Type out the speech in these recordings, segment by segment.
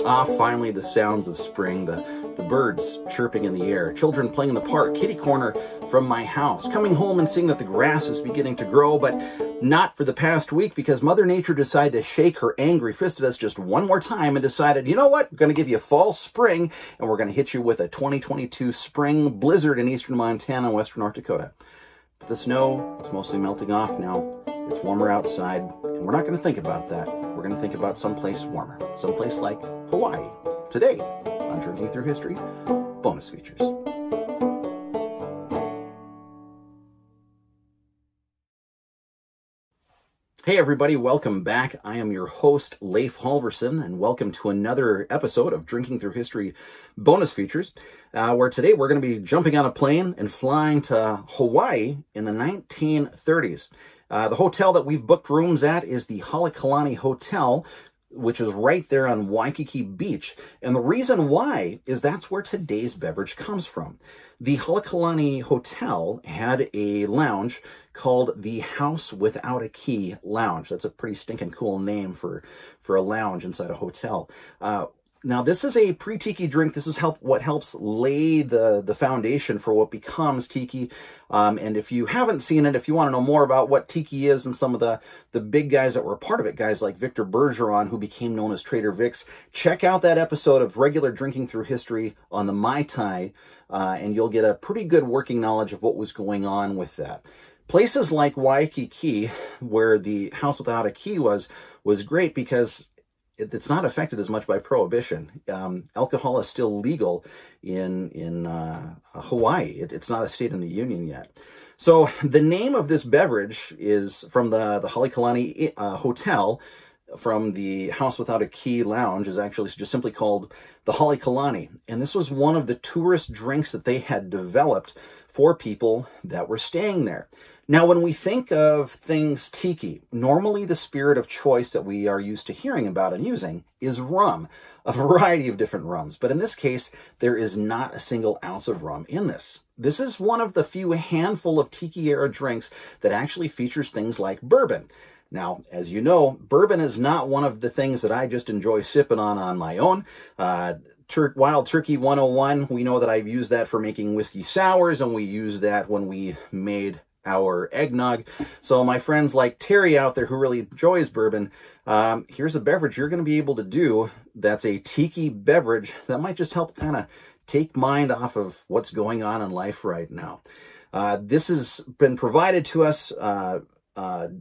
Ah, finally the sounds of spring, the birds chirping in the air, children playing in the park, kitty corner from my house, coming home and seeing that the grass is beginning to grow, but not for the past week because Mother Nature decided to shake her angry fist at us just one more time and decided, you know what, we're going to give you fall spring and we're going to hit you with a 2022 spring blizzard in eastern Montana and western North Dakota. But the snow is mostly melting off now. It's warmer outside, and we're not going to think about that. We're going to think about someplace warmer, someplace like Hawaii. Today, on Drinking Through History, bonus features. Hey everybody, welcome back. I am your host, Leif Halverson, and welcome to another episode of Drinking Through History bonus features, where today we're going to be jumping on a plane and flying to Hawaii in the 1930s. The hotel that we've booked rooms at is the Halekulani Hotel, which is right there on Waikiki Beach. And the reason why is that's where today's beverage comes from. The Halekulani Hotel had a lounge called the House Without a Key Lounge. That's a pretty stinking cool name for a lounge inside a hotel. Now, this is a pre-tiki drink. This is what helps lay the foundation for what becomes tiki. And if you haven't seen it, if you want to know more about what tiki is and some of the big guys that were a part of it, guys like Victor Bergeron, who became known as Trader Vic's, check out that episode of regular Drinking Through History on the Mai Tai, and you'll get a pretty good working knowledge of what was going on with that. Places like Waikiki, where the House Without a Key was great because it's not affected as much by prohibition. Alcohol is still legal in Hawaii. It's not a state in the union yet. So the name of this beverage is from the Halekulani Hotel, from the House Without a Key Lounge, is actually just simply called the Halekulani. And this was one of the tourist drinks that they had developed for people that were staying there. Now, when we think of things tiki, normally the spirit of choice that we are used to hearing about and using is rum, a variety of different rums. But in this case, there is not a single ounce of rum in this. This is one of the few handful of tiki-era drinks that actually features things like bourbon. Now, as you know, bourbon is not one of the things that I just enjoy sipping on my own. Wild Turkey 101, we know that I've used that for making whiskey sours, and we use that when we made our eggnog. So my friends like Terry out there who really enjoys bourbon, here's a beverage you're going to be able to do that's a tiki beverage that might just help kind of take mind off of what's going on in life right now. This has been provided to us,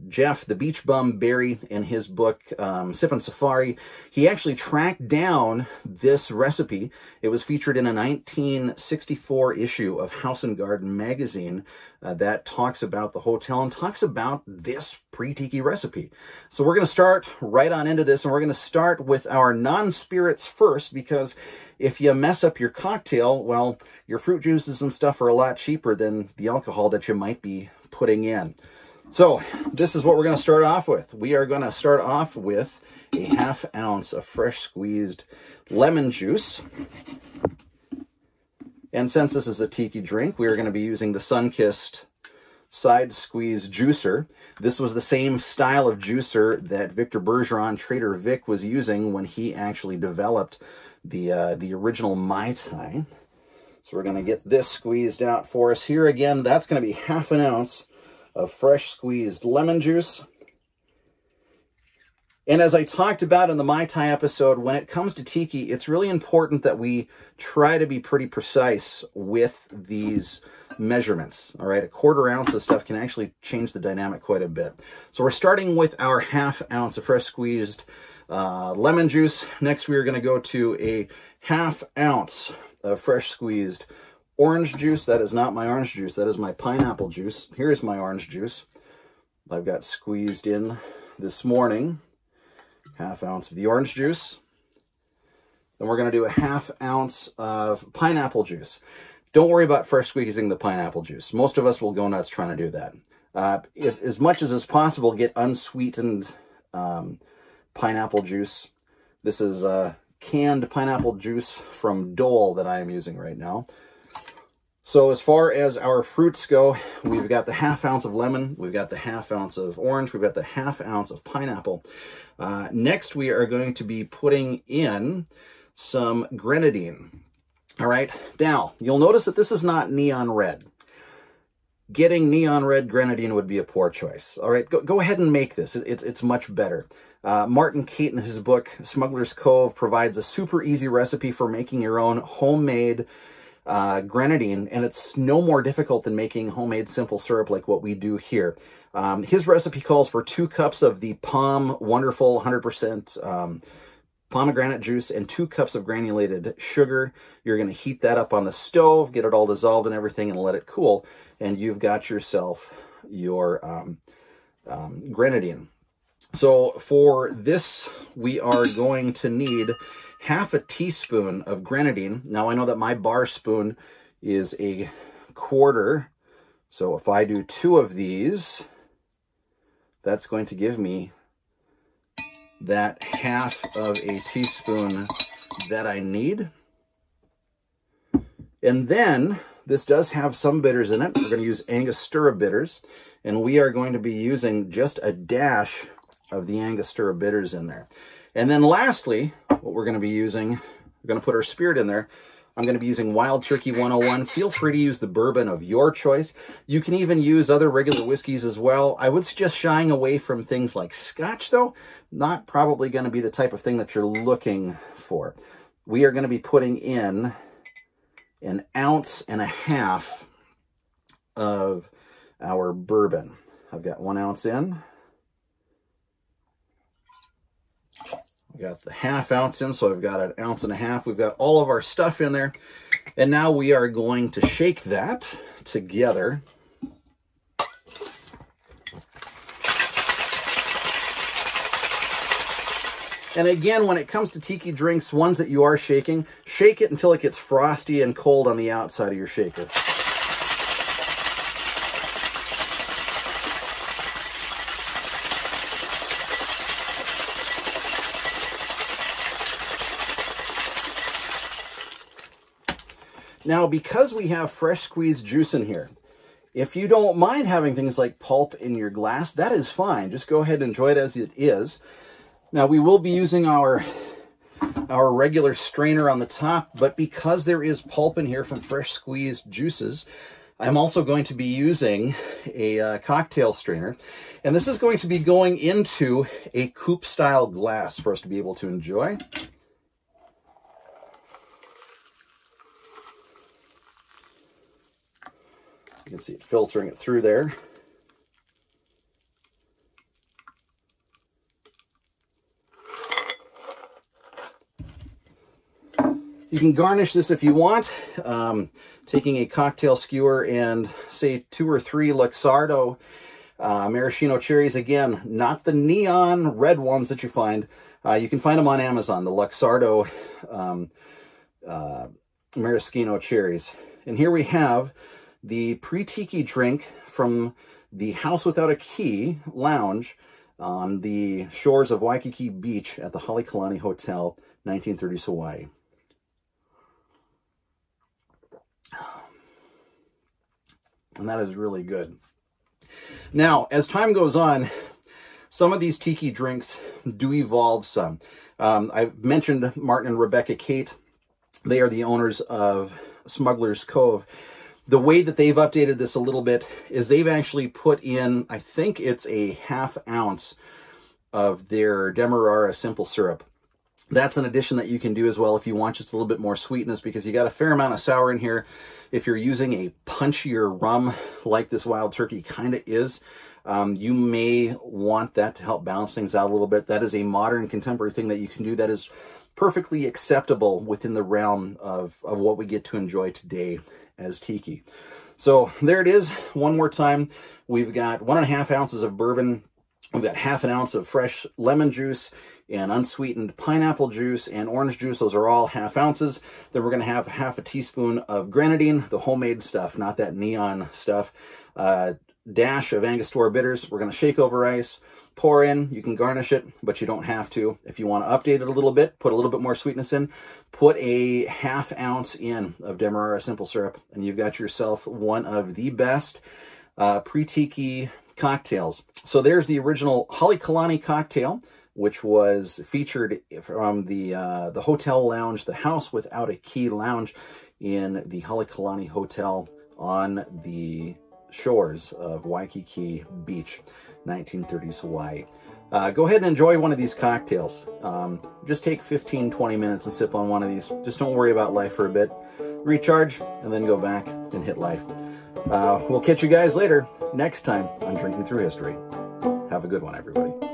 Jeff, the Beach Bum Berry, in his book, Sippin' Safari. He actually tracked down this recipe. It was featured in a 1964 issue of House and Garden magazine that talks about the hotel and talks about this pre-tiki recipe. So we're going to start right on into this, and we're going to start with our non-spirits first, because if you mess up your cocktail, well, your fruit juices and stuff are a lot cheaper than the alcohol that you might be putting in. So this is what we're going to start off with. We are going to start off with a ½ ounce of fresh squeezed lemon juice. And since this is a tiki drink, we are going to be using the Sunkissed side squeeze juicer. This was the same style of juicer that Victor Bergeron, Trader Vic, was using when he actually developed the original Mai Tai. So we're going to get this squeezed out for us. Here again, that's going to be ½ an ounce of fresh squeezed lemon juice. And as I talked about in the Mai Tai episode, when it comes to tiki, it's really important that we try to be pretty precise with these measurements. All right, a ¼ ounce of stuff can actually change the dynamic quite a bit. So we're starting with our ½ ounce of fresh squeezed lemon juice. Next, we are going to go to a ½ ounce of fresh squeezed orange juice. That is not my orange juice. That is my pineapple juice. Here is my orange juice I've got squeezed in this morning. ½ ounce of the orange juice. Then we're going to do a ½ ounce of pineapple juice. Don't worry about fresh squeezing the pineapple juice. Most of us will go nuts trying to do that. As much as is possible, get unsweetened pineapple juice. This is canned pineapple juice from Dole that I am using right now. So as far as our fruits go, we've got the ½ ounce of lemon, we've got the ½ ounce of orange, we've got the ½ ounce of pineapple. Next, we are going to be putting in some grenadine. All right, now you'll notice that this is not neon red. Getting neon red grenadine would be a poor choice. All right, go ahead and make this. It's much better. Martin Cate in his book, Smuggler's Cove, provides a super easy recipe for making your own homemade grenadine, and it's no more difficult than making homemade simple syrup like what we do here. His recipe calls for 2 cups of the Palm Wonderful 100% pomegranate juice and 2 cups of granulated sugar. You're going to heat that up on the stove, get it all dissolved and everything, and let it cool, and you've got yourself your grenadine. So for this, we are going to need ½ teaspoon of grenadine. Now, I know that my bar spoon is a 1/4, so if I do 2 of these, that's going to give me that ½ of a teaspoon that I need. And then, this does have some bitters in it. We're going to use Angostura bitters, and we are going to be using just a dash of the Angostura bitters in there. And then lastly, what we're going to be using, we're going to put our spirit in there. I'm going to be using Wild Turkey 101. Feel free to use the bourbon of your choice. You can even use other regular whiskeys as well. I would suggest shying away from things like Scotch, though. Not probably going to be the type of thing that you're looking for. We are going to be putting in 1.5 ounces of our bourbon. I've got 1 ounce in. We got the ½ ounce in, so I've got 1.5 ounces. We've got all of our stuff in there. And now we are going to shake that together. And again, when it comes to tiki drinks, ones that you are shaking, shake it until it gets frosty and cold on the outside of your shaker. Now, because we have fresh squeezed juice in here, if you don't mind having things like pulp in your glass, that is fine. Just go ahead and enjoy it as it is. Now, we will be using our regular strainer on the top, but because there is pulp in here from fresh squeezed juices, I'm also going to be using a cocktail strainer. And this is going to be going into a coupe-style glass for us to be able to enjoy. You can see it filtering it through there. You can garnish this if you want, taking a cocktail skewer and say 2 or 3 Luxardo maraschino cherries. Again, not the neon red ones that you find. You can find them on Amazon, the Luxardo maraschino cherries. And here we have the pre-tiki drink from the House Without a Key lounge on the shores of Waikiki Beach at the Halekulani Hotel, 1930s Hawaii. And that is really good. Now, as time goes on, some of these tiki drinks do evolve some. I've mentioned Martin and Rebecca Cate. They are the owners of Smuggler's Cove. The way that they've updated this a little bit is they've actually put in, I think it's a ½ ounce of their Demerara simple syrup. That's an addition that you can do as well if you want just a little bit more sweetness, because you got a fair amount of sour in here. If you're using a punchier rum like this Wild Turkey kind of is, you may want that to help balance things out a little bit. That is a modern contemporary thing that you can do that is perfectly acceptable within the realm of what we get to enjoy today as tiki. So there it is. One more time, we've got 1.5 ounces of bourbon. We've got ½ ounce of fresh lemon juice and unsweetened pineapple juice and orange juice. Those are all ½ ounces. Then we're going to have ½ teaspoon of grenadine, the homemade stuff, not that neon stuff. Dash of Angostura bitters. We're going to shake over ice. pour in. You can garnish it, but you don't have to. If you want to update it a little bit, put a little bit more sweetness in, put a ½ ounce in of Demerara simple syrup, and you've got yourself one of the best pre-tiki cocktails. So there's the original Halekulani cocktail, which was featured from the hotel lounge, the House Without a Key lounge in the Halekulani Hotel on the shores of Waikiki Beach, 1930s Hawaii. Go ahead and enjoy one of these cocktails. Just take 15-20 minutes and sip on one of these. Just don't worry about life for a bit. Recharge, and then go back and hit life. We'll catch you guys later next time on Drinking Through History. Have a good one, everybody.